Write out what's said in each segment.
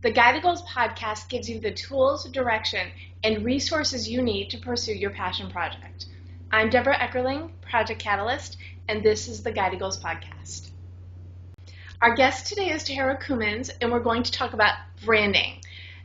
The Guide to Goals podcast gives you the tools, direction, and resources you need to pursue your passion project. I'm Deborah Eckerling, Project Catalyst, and this is the Guide to Goals podcast. Our guest today is Tahara Coomans, and we're going to talk about branding.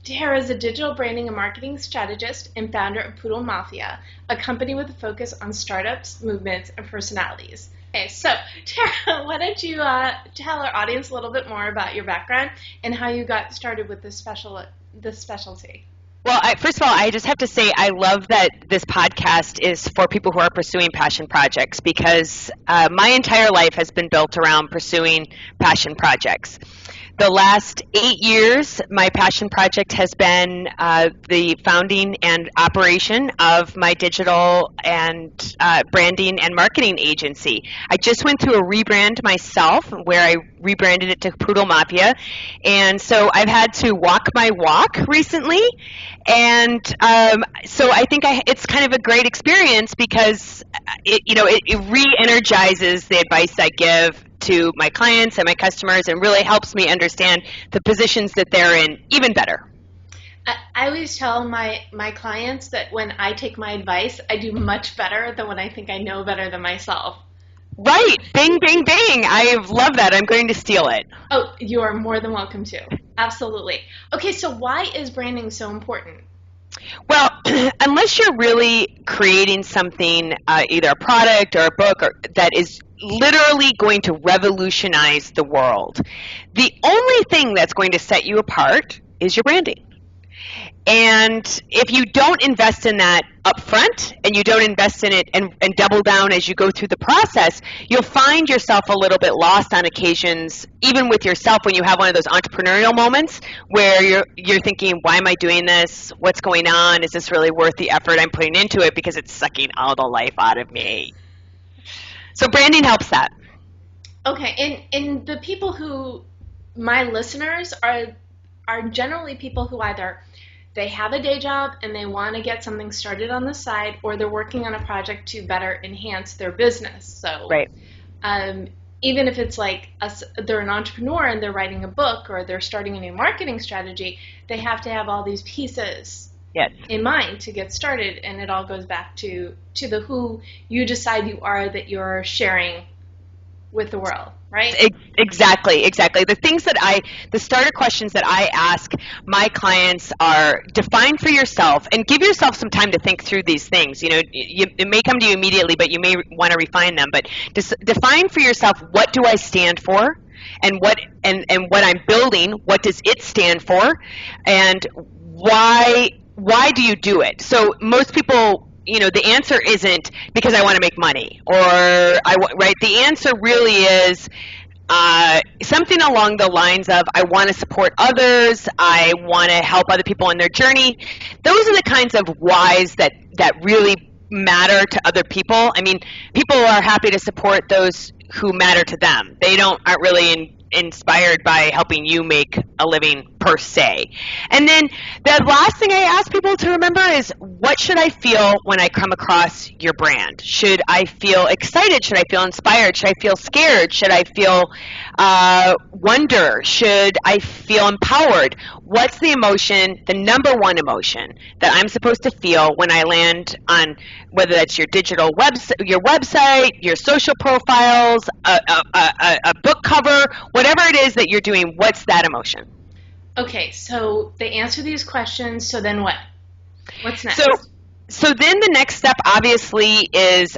Tahara is a digital branding and marketing strategist and founder of Poodle Mafia, a company with a focus on startups, movements, and personalities. Okay, so Tahara, why don't you tell our audience a little bit more about your background and how you got started with this specialty? Well, first of all, I just have to say I love that this podcast is for people who are pursuing passion projects because my entire life has been built around pursuing passion projects. The last 8 years, my passion project has been the founding and operation of my digital and branding and marketing agency. I just went through a rebrand myself where I rebranded it to Poodle Mafia. And so I've had to walk my walk recently. And so I think it's kind of a great experience because it re-energizes the advice I give to my clients and my customers and really helps me understand the positions that they're in even better. I always tell my clients that when I take my advice, I do much better than when I think I know better than myself. Right. Bing, bing, bing. I love that. I'm going to steal it. Oh, you are more than welcome to. Absolutely. Okay, so why is branding so important? Well, unless you're really creating something, either a product or a book that is literally going to revolutionize the world, the only thing that's going to set you apart is your branding. And if you don't invest in that up front and you don't invest in it and double down as you go through the process, you'll find yourself a little bit lost on occasions, even with yourself when you have one of those entrepreneurial moments where you're thinking, why am I doing this? What's going on? Is this really worth the effort I'm putting into it because it's sucking all the life out of me? So branding helps that. Okay, and the people who, my listeners, are generally people who either they have a day job and they want to get something started on the side, or they're working on a project to better enhance their business. So right. Even if it's like they're an entrepreneur and they're writing a book or they're starting a new marketing strategy, they have to have all these pieces in mind to get started, and it all goes back to the who you decide you are that you're sharing with the world, right? Exactly. The starter questions that I ask my clients are define for yourself and give yourself some time to think through these things. It may come to you immediately, but you may want to refine them. But define for yourself, what do I stand for? And what I'm building, what does it stand for? And why do you do it? So most people, the answer isn't because I want to make money right? The answer really is something along the lines of I want to support others, I want to help other people on their journey. Those are the kinds of whys that really matter to other people. I mean, people are happy to support those who matter to them. They aren't really inspired by helping you make a living per se. And then the last thing I ask people to remember is, what should I feel when I come across your brand? Should I feel excited? Should I feel inspired? Should I feel scared? Should I feel wonder? Should I feel empowered? What's the emotion, the number one emotion that I'm supposed to feel when I land on, whether that's your digital website, your social profiles, a book cover, whatever it is that you're doing, what's that emotion? Okay, so they answer these questions, so then what? What's next? So then the next step obviously is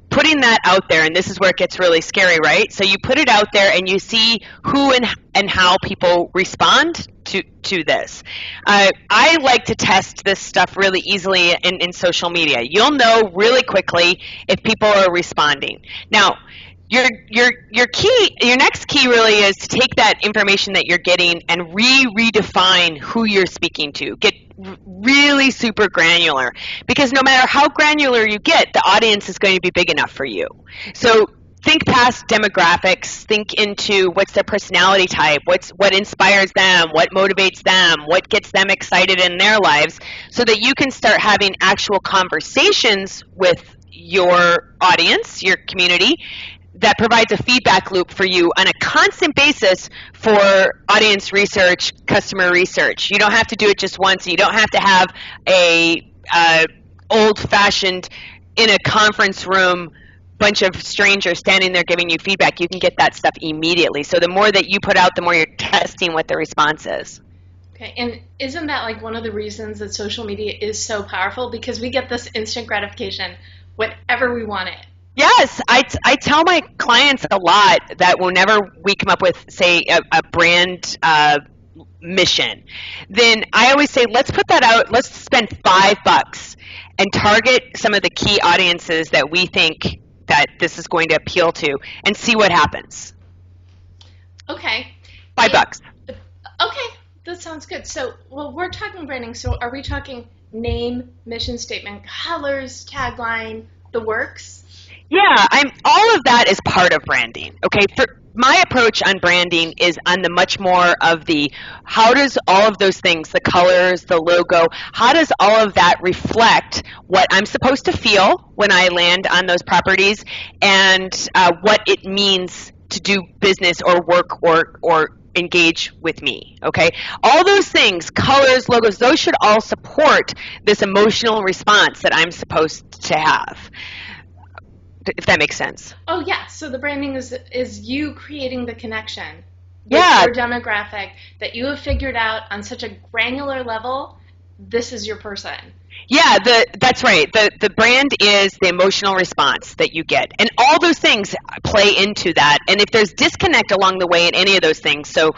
putting that out there, and this is where it gets really scary, right? So you put it out there and you see who and how people respond to this. I like to test this stuff really easily in social media. You'll know really quickly if people are responding. Now, your next key really is to take that information that you're getting and redefine who you're speaking to. Get really super granular, because no matter how granular you get, the audience is going to be big enough for you. So think past demographics, think into what's their personality type, what inspires them, what motivates them, what gets them excited in their lives, so that you can start having actual conversations with your audience, your community, that provides a feedback loop for you on a constant basis for audience research, customer research. You don't have to do it just once. You don't have to have a old-fashioned, in a conference room, bunch of strangers standing there giving you feedback. You can get that stuff immediately. So the more that you put out, the more you're testing what the response is. Okay, and isn't that like one of the reasons that social media is so powerful? Because we get this instant gratification whenever we want it. Yes, I tell my clients a lot that whenever we come up with, say, a brand mission, then I always say, let's put that out, let's spend $5 and target some of the key audiences that we think that this is going to appeal to and see what happens. Okay. $5. Okay, that sounds good. So, well, we're talking branding, so are we talking name, mission statement, colors, tagline, the works? Yeah, all of that is part of branding. Okay, for my approach on branding is on the much more of the how does all of those things, the colors, the logo, how does all of that reflect what I'm supposed to feel when I land on those properties, and what it means to do business or work or engage with me, okay? All those things, colors, logos, those should all support this emotional response that I'm supposed to have. If that makes sense. Oh yeah, so the branding is you creating the connection with your demographic that you have figured out on such a granular level. This is your person. Yeah, that's right. The brand is the emotional response that you get. And all those things play into that. And if there's disconnect along the way in any of those things, so,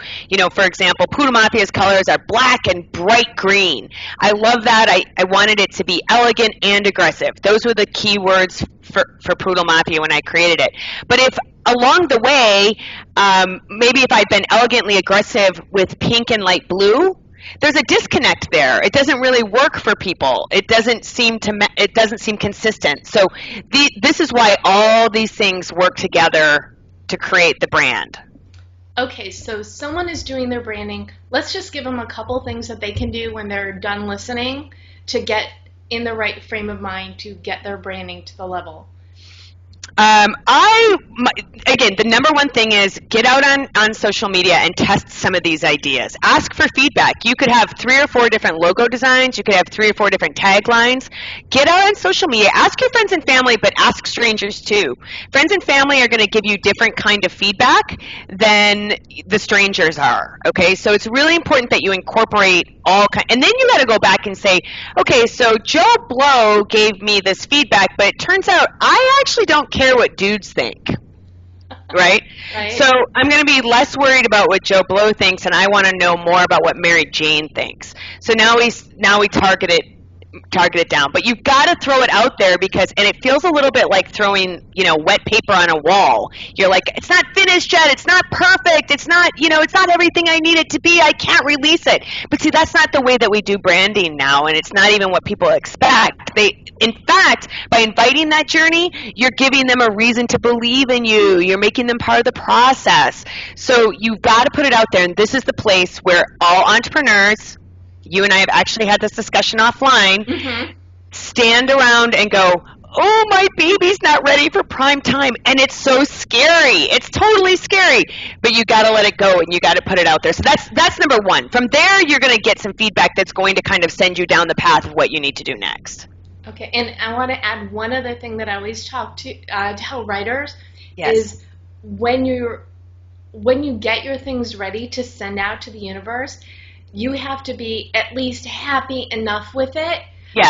for example, Poodle Mafia's colors are black and bright green. I love that. I wanted it to be elegant and aggressive. Those were the key words for Poodle Mafia when I created it. But if along the way, maybe if I'd been elegantly aggressive with pink and light blue, there's a disconnect there. It doesn't really work for people. It doesn't seem consistent. So this is why all these things work together to create the brand. Okay, so someone is doing their branding. Let's just give them a couple things that they can do when they're done listening to get in the right frame of mind to get their branding to the level. Again, the number one thing is get out on social media and test some of these ideas. Ask for feedback. You could have 3 or 4 different logo designs. You could have 3 or 4 different taglines. Get out on social media. Ask your friends and family, but ask strangers too. Friends and family are going to give you different kind of feedback than the strangers are. Okay, so it's really important that you incorporate all kinds. And then you got to go back and say, okay, so Joe Blow gave me this feedback, but it turns out I actually don't care what dudes think. Right? So I'm going to be less worried about what Joe Blow thinks, and I want to know more about what Mary Jane thinks. So now we target it down. But you've got to throw it out there and it feels a little bit like throwing, wet paper on a wall. You're like, it's not finished yet. It's not perfect. It's not, it's not everything I need it to be. I can't release it. But see, that's not the way that we do branding now, and it's not even what people expect. In fact, by inviting that journey, you're giving them a reason to believe in you. You're making them part of the process. So you've got to put it out there, and this is the place where all entrepreneurs, you and I have actually had this discussion offline, stand around and go, oh, my baby's not ready for prime time. And it's so scary. It's totally scary. But you got to let it go and you got to put it out there. So that's number one. From there, you're going to get some feedback that's going to kind of send you down the path of what you need to do next. Okay, and I want to add one other thing that I always tell writers is when you get your things ready to send out to the universe, you have to be at least happy enough with it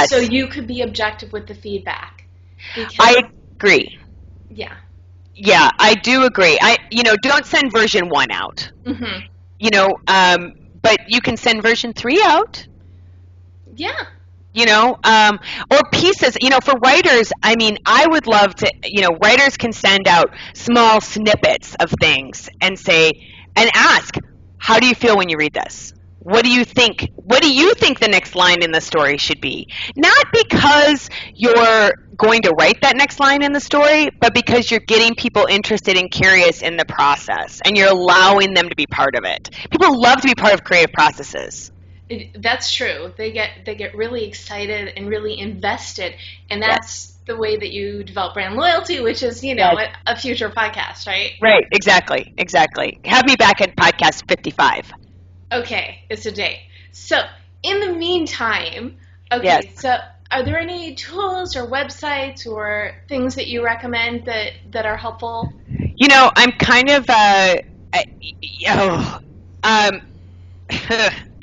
so you could be objective with the feedback. I agree. Yeah. Yeah, I do agree. Don't send version 1 out. But you can send version 3 out. Yeah. Or pieces, for writers, I would love to, writers can send out small snippets of things and ask, how do you feel when you read this? What do you think? What do you think the next line in the story should be? Not because you're going to write that next line in the story, but because you're getting people interested and curious in the process, and you're allowing them to be part of it. People love to be part of creative processes. That's true. They get really excited and really invested, and that's the way that you develop brand loyalty, which is, Yes. a future podcast, right? Right, exactly. Have me back at podcast 55. Okay, it's a date. So, in the meantime, okay, Yes. so are there any tools or websites or things that you recommend that are helpful? I'm kind of, I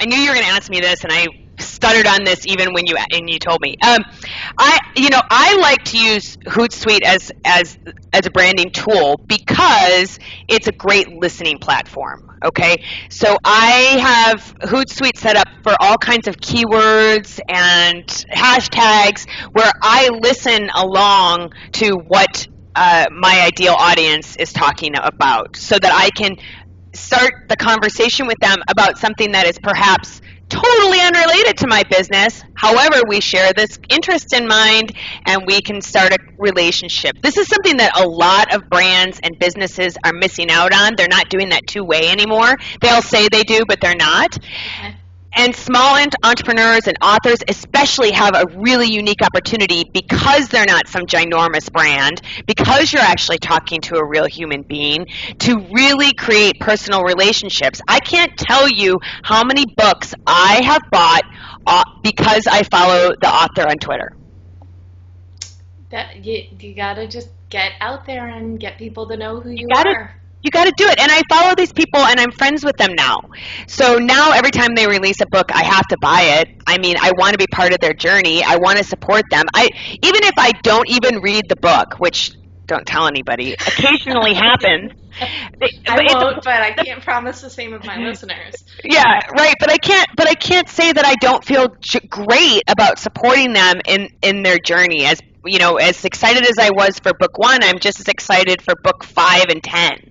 knew you were going to ask me this, and I stuttered on this even when you told me. I like to use Hootsuite as a branding tool because it's a great listening platform. Okay, so I have Hootsuite set up for all kinds of keywords and hashtags where I listen along to what my ideal audience is talking about, so that I can start the conversation with them about something that is perhaps totally unrelated to my business. However, we share this interest in mind and we can start a relationship. This is something that a lot of brands and businesses are missing out on. They're not doing that two-way anymore. They'll say they do, but they're not. Okay. And small entrepreneurs and authors especially have a really unique opportunity because they're not some ginormous brand, because you're actually talking to a real human being, to really create personal relationships. I can't tell you how many books I have bought because I follow the author on Twitter. That you gotta just get out there and get people to know who you gotta- are. You got to do it. And I follow these people and I'm friends with them now. So now every time they release a book, I have to buy it. I mean, I want to be part of their journey. I want to support them. Even if I don't even read the book, which don't tell anybody, occasionally happens. I won't, but I can't promise the same of my listeners. Yeah, right. But I can't say that I don't feel great about supporting them in their journey. As as excited as I was for book 1, I'm just as excited for book 5 and 10.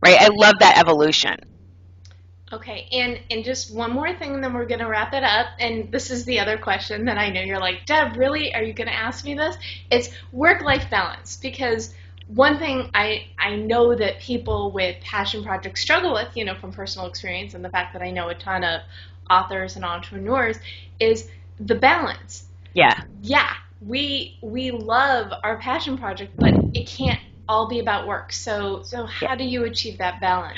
Right, I love that evolution. Okay, and just one more thing, and then we're going to wrap it up. And this is the other question that I know you're like, Deb, really? Are you going to ask me this? It's work-life balance. Because one thing I know that people with passion projects struggle with, from personal experience and the fact that I know a ton of authors and entrepreneurs, is the balance. Yeah. Yeah, we love our passion project, but it can't all be about work. So how do you achieve that balance?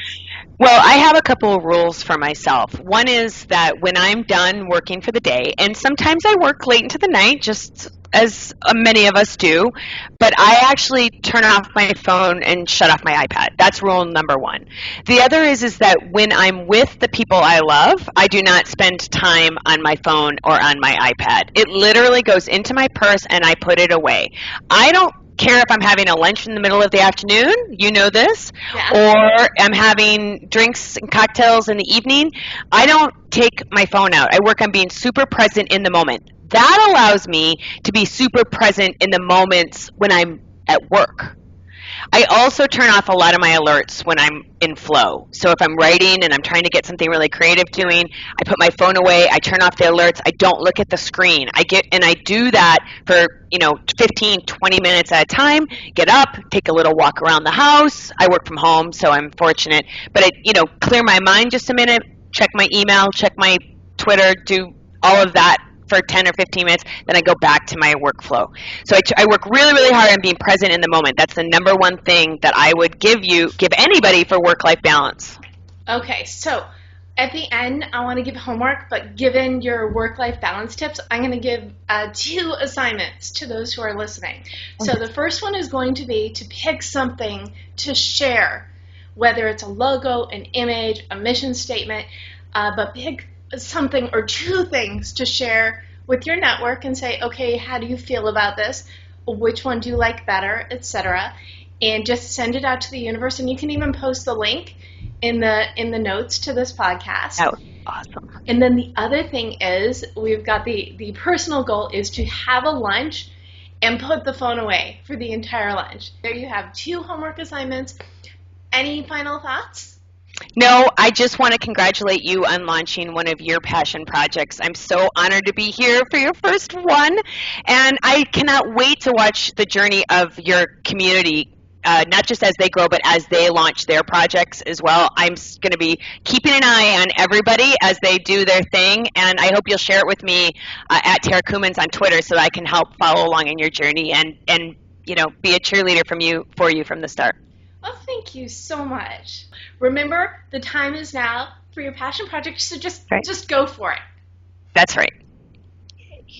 Well, I have a couple of rules for myself. One is that when I'm done working for the day, and sometimes I work late into the night, just as many of us do, but I actually turn off my phone and shut off my iPad. That's rule number 1. The other is that when I'm with the people I love, I do not spend time on my phone or on my iPad. It literally goes into my purse and I put it away. I don't care if I'm having a lunch in the middle of the afternoon, you know this, or I'm having drinks and cocktails in the evening. I don't take my phone out. I work on being super present in the moment. That allows me to be super present in the moments when I'm at work. I also turn off a lot of my alerts when I'm in flow. So if I'm writing and I'm trying to get something really creative doing, I put my phone away, I turn off the alerts, I don't look at the screen. I do that for 15, 20 minutes at a time, get up, take a little walk around the house. I work from home, so I'm fortunate. But clear my mind just a minute, check my email, check my Twitter, do all of that for 10 or 15 minutes, then I go back to my workflow. So I work really, really hard on being present in the moment. That's the number one thing that I would give anybody for work-life balance. Okay, so at the end, I want to give homework, but given your work-life balance tips, I'm going to give 2 assignments to those who are listening. Okay. So the first one is going to be to pick something to share, whether it's a logo, an image, a mission statement, but pick something or 2 things to share with your network and say, okay, how do you feel about this? Which one do you like better, etc. And just send it out to the universe, and you can even post the link in the notes to this podcast. Oh, awesome. And then the other thing is we've got the personal goal is to have a lunch and put the phone away for the entire lunch. There you have 2 homework assignments. Any final thoughts? No, I just want to congratulate you on launching one of your passion projects. I'm so honored to be here for your first one, and I cannot wait to watch the journey of your community not just as they grow, but as they launch their projects as well. I'm going to be keeping an eye on everybody as they do their thing, and I hope you'll share it with me at Tara Coomans on Twitter so that I can help follow along in your journey and be a cheerleader for you from the start. Well, thank you so much. Remember, the time is now for your passion project, so just go for it. That's right.